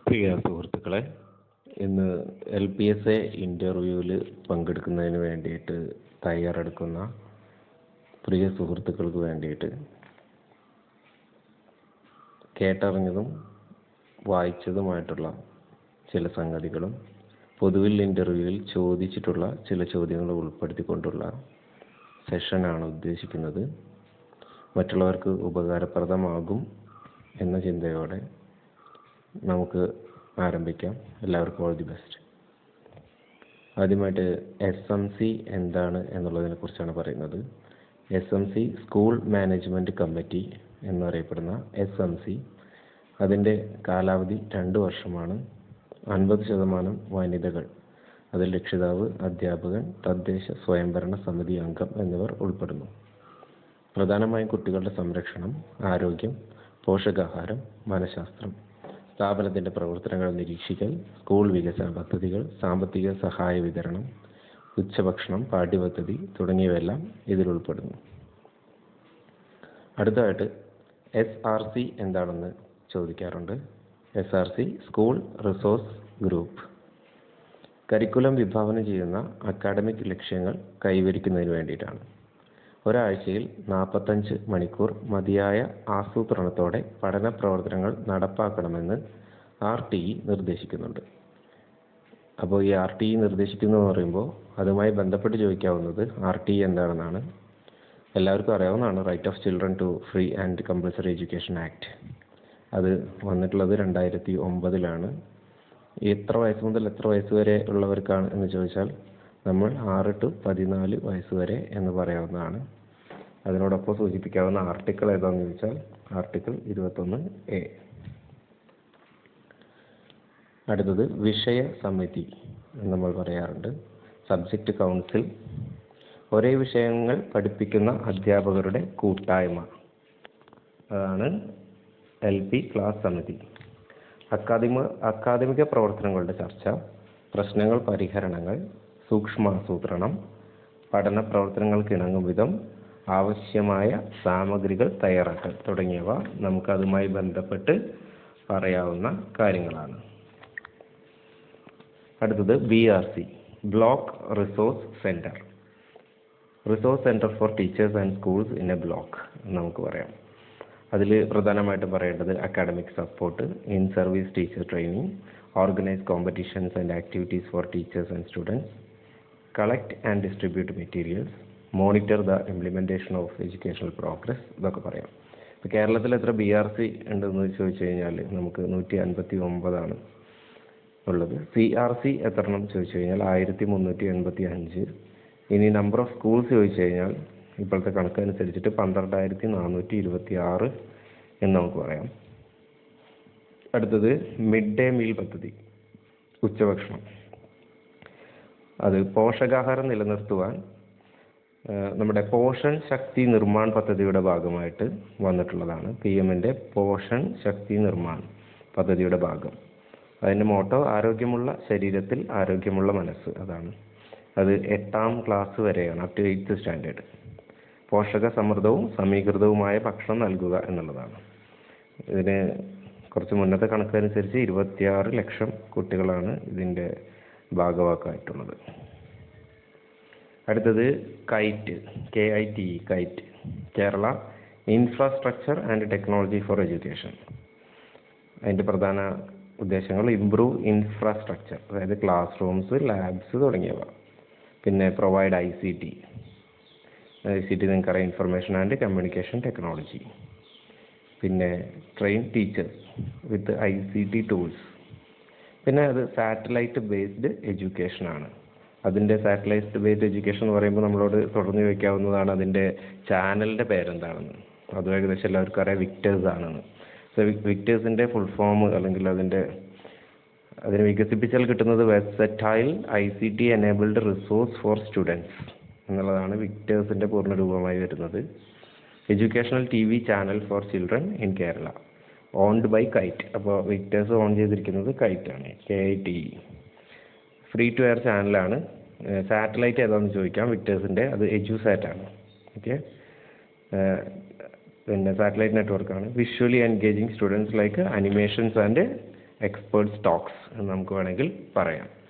പ്രിയ സുഹൃത്തുക്കളെ, ഇന്ന് LPSA ഇൻ്റർവ്യൂവിൽ പങ്കെടുക്കുന്നതിന് വേണ്ടിയിട്ട് തയ്യാറെടുക്കുന്ന പ്രിയ സുഹൃത്തുക്കൾക്ക് വേണ്ടിയിട്ട് കേട്ടറിഞ്ഞതും വായിച്ചതുമായിട്ടുള്ള ചില സംഗതികളും പൊതുവിൽ ഇൻ്റർവ്യൂവിൽ ചോദിച്ചിട്ടുള്ള ചില ചോദ്യങ്ങൾ ഉൾപ്പെടുത്തിക്കൊണ്ടുള്ള സെഷനാണ് ഉദ്ദേശിക്കുന്നത്. മറ്റുള്ളവർക്ക് ഉപകാരപ്രദമാകും എന്ന ചിന്തയോടെ നമുക്ക് ആരംഭിക്കാം. എല്ലാവർക്കും ഓൾ ദി ബെസ്റ്റ്. ആദ്യമായിട്ട് SMC എന്താണ് എന്നുള്ളതിനെ കുറിച്ചാണ് പറയുന്നത്. SMC സ്കൂൾ മാനേജ്മെൻറ്റ് കമ്മിറ്റി എന്നറിയപ്പെടുന്ന SMC അതിൻ്റെ കാലാവധി 2 വർഷമാണ്. 50% വനിതകൾ, അതിൽ രക്ഷിതാവ്, അധ്യാപകൻ, തദ്ദേശ സ്വയംഭരണ സമിതി അംഗം എന്നിവർ ഉൾപ്പെടുന്നു. പ്രധാനമായും കുട്ടികളുടെ സംരക്ഷണം, ആരോഗ്യം, പോഷകാഹാരം, മനഃശാസ്ത്രം, സ്ഥാപനത്തിൻ്റെ പ്രവർത്തനങ്ങൾ നിരീക്ഷിക്കൽ, സ്കൂൾ വികസന പദ്ധതികൾ, സാമ്പത്തിക സഹായ വിതരണം, ഉച്ചഭക്ഷണം, പാഠ്യപദ്ധതി തുടങ്ങിയവയെല്ലാം ഇതിൽ ഉൾപ്പെടുന്നു. അടുത്തതായിട്ട് SRC എന്താണെന്ന് ചോദിക്കാറുണ്ട്. SRC school resource group curriculum വിഭാവനം ചെയ്യുന്ന അക്കാഡമിക് ലക്ഷ്യങ്ങൾ കൈവരിക്കുന്നതിന് വേണ്ടിയിട്ടാണ്. ഒരാഴ്ചയിൽ 45 മണിക്കൂർ മതിയായ ആസൂത്രണത്തോടെ പഠന പ്രവർത്തനങ്ങൾ നടപ്പാക്കണമെന്ന് RTE നിർദ്ദേശിക്കുന്നുണ്ട്. അപ്പോൾ ഈ RTE നിർദ്ദേശിക്കുന്നു എന്ന് പറയുമ്പോൾ അതുമായി ബന്ധപ്പെട്ട് ചോദിക്കാവുന്നത് RTE എന്താണെന്നാണ്. എല്ലാവർക്കും അറിയാവുന്നതാണ് right of children to free and compulsory education act. അത് വന്നിട്ടുള്ളത് 2009 എത്ര വയസ്സ് മുതൽ എത്ര വയസ്സ് വരെ ഉള്ളവർക്കാണ് എന്ന് ചോദിച്ചാൽ നമ്മൾ 6 to 14 വയസ്സ് വരെ എന്ന് പറയാവുന്നതാണ്. അതിനോടൊപ്പം സൂചിപ്പിക്കാവുന്ന ആർട്ടിക്കിൾ ഏതാണെന്ന് ചോദിച്ചാൽ ആർട്ടിക്കിൾ 21A. അടുത്തത് വിഷയ സമിതി എന്ന് നമ്മൾ പറയാറുണ്ട്. സബ്ജക്റ്റ് കൗൺസിൽ, ഒരേ വിഷയങ്ങൾ പഠിപ്പിക്കുന്ന അധ്യാപകരുടെ കൂട്ടായ്മ, അതാണ് LP ക്ലാസ് സമിതി. അക്കാദമിക പ്രവർത്തനങ്ങളുടെ ചർച്ച, പ്രശ്നങ്ങൾ പരിഹരണങ്ങൾ, സൂക്ഷ്മാസൂത്രണം, പഠന പ്രവർത്തനങ്ങൾക്ക് ഇണങ്ങും വിധം ആവശ്യമായ സാമഗ്രികൾ തയ്യാറാക്കൽ തുടങ്ങിയവ നമുക്ക് അതുമായി ബന്ധപ്പെട്ട് പറയാവുന്ന കാര്യങ്ങളാണ്. അടുത്തത് BRC block resource centre. Resource centre for teachers and schools in A block നമുക്ക് പറയാം. അതിൽ പ്രധാനമായിട്ടും പറയേണ്ടത് academic support, in service teacher training, organise competitions and activities four teachers and students, collect and distribute materials, monitor the implementation of educational progress, ഇതൊക്കെ പറയാം. ഇപ്പോൾ കേരളത്തിൽ എത്ര BRC ഉണ്ടെന്ന് ചോദിച്ചു കഴിഞ്ഞാൽ നമുക്ക് 159 ഉള്ളത്. CRC എത്ര എണ്ണം ചോദിച്ചു കഴിഞ്ഞാൽ 1385. ഇനി നമ്പർ ഓഫ് സ്കൂൾസ് ചോദിച്ചു കഴിഞ്ഞാൽ ഇപ്പോഴത്തെ കണക്കനുസരിച്ചിട്ട് 12426 എന്ന് നമുക്ക് പറയാം. അടുത്തത് മിഡ് ഡേ മീൽ പദ്ധതി, ഉച്ചഭക്ഷണം. അത് പോഷകാഹാരം നിലനിർത്തുവാൻ നമ്മുടെ പോഷൺ ശക്തി നിർമ്മാൺ പദ്ധതിയുടെ ഭാഗമായിട്ട് വന്നിട്ടുള്ളതാണ്. PMൻ്റെ പോഷൺ ശക്തി നിർമ്മാൺ പദ്ധതിയുടെ ഭാഗം. അതിൻ്റെ മോട്ടോ ആരോഗ്യമുള്ള ശരീരത്തിൽ ആരോഗ്യമുള്ള മനസ്സ്, അതാണ്. അത് 8ാം ക്ലാസ് വരെയാണ്, അപ് ടു 8th സ്റ്റാൻഡേർഡ്. പോഷക സമൃദ്ധവും സമീകൃതവുമായ ഭക്ഷണം നൽകുക എന്നുള്ളതാണ്. ഇതിന് കുറച്ച് മുന്നത്തെ കണക്കനുസരിച്ച് 26 ലക്ഷം കുട്ടികളാണ് ഇതിൻ്റെ ഭാഗവാക്കായിട്ടുള്ളത്. അടുത്തത് KITE, KITE Kerala infrastructure and technology for education. അതിൻ്റെ പ്രധാന ഉദ്ദേശങ്ങൾ ഇംപ്രൂവ് ഇൻഫ്രാസ്ട്രക്ചർ, അതായത് ക്ലാസ് റൂംസ്, ലാബ്സ് തുടങ്ങിയവ. പിന്നെ പ്രൊവൈഡ് ICT നിങ്ങൾക്കറിയാം, ഇൻഫർമേഷൻ ആൻഡ് കമ്മ്യൂണിക്കേഷൻ ടെക്നോളജി. പിന്നെ ട്രെയിൻ ടീച്ചേഴ്സ് വിത്ത് ICT ടൂൾസ്. പിന്നെ അത് സാറ്റലൈറ്റ് ബേസ്ഡ് എഡ്യൂക്കേഷനാണ്. അതിൻ്റെ സാറ്റലൈറ്റ് ബേസ്ഡ് എഡ്യൂക്കേഷൻ എന്ന് പറയുമ്പോൾ നമ്മളോട് തുടർന്ന് ചോദിക്കാവുന്നതാണ് അതിൻ്റെ ചാനലിൻ്റെ പേരെന്താണെന്ന്. അത് ഏകദേശം എല്ലാവർക്കും അറിയാം, വിക്ടേഴ്സ് ആണെന്ന്. സോ വിക്ടേഴ്സിൻ്റെ ഫുൾ ഫോം അല്ലെങ്കിൽ അതിനെ വികസിപ്പിച്ചാൽ കിട്ടുന്നത് versatile ICT enabled resource for students എന്നുള്ളതാണ് വിക്ടേഴ്സിൻ്റെ പൂർണ്ണരൂപമായി വരുന്നത്. Educational TV channel for children in Kerala, owned by KITE. അപ്പോൾ വിക്ടേഴ്സ് ഓൺ ചെയ്തിരിക്കുന്നത് KITE ആണ്, KITE. ഫ്രീ ടു എയർ ചാനലാണ്. സാറ്റലൈറ്റ് ഏതാണെന്ന് ചോദിക്കാം, വിക്ടേഴ്സിൻ്റെ അത് EduSat ആണ്. ഓക്കെ, പിന്നെ സാറ്റലൈറ്റ് നെറ്റ്വർക്കാണ്. Visually engaging students like animations and experts talks എന്ന് നമുക്ക് വേണമെങ്കിൽ പറയാം.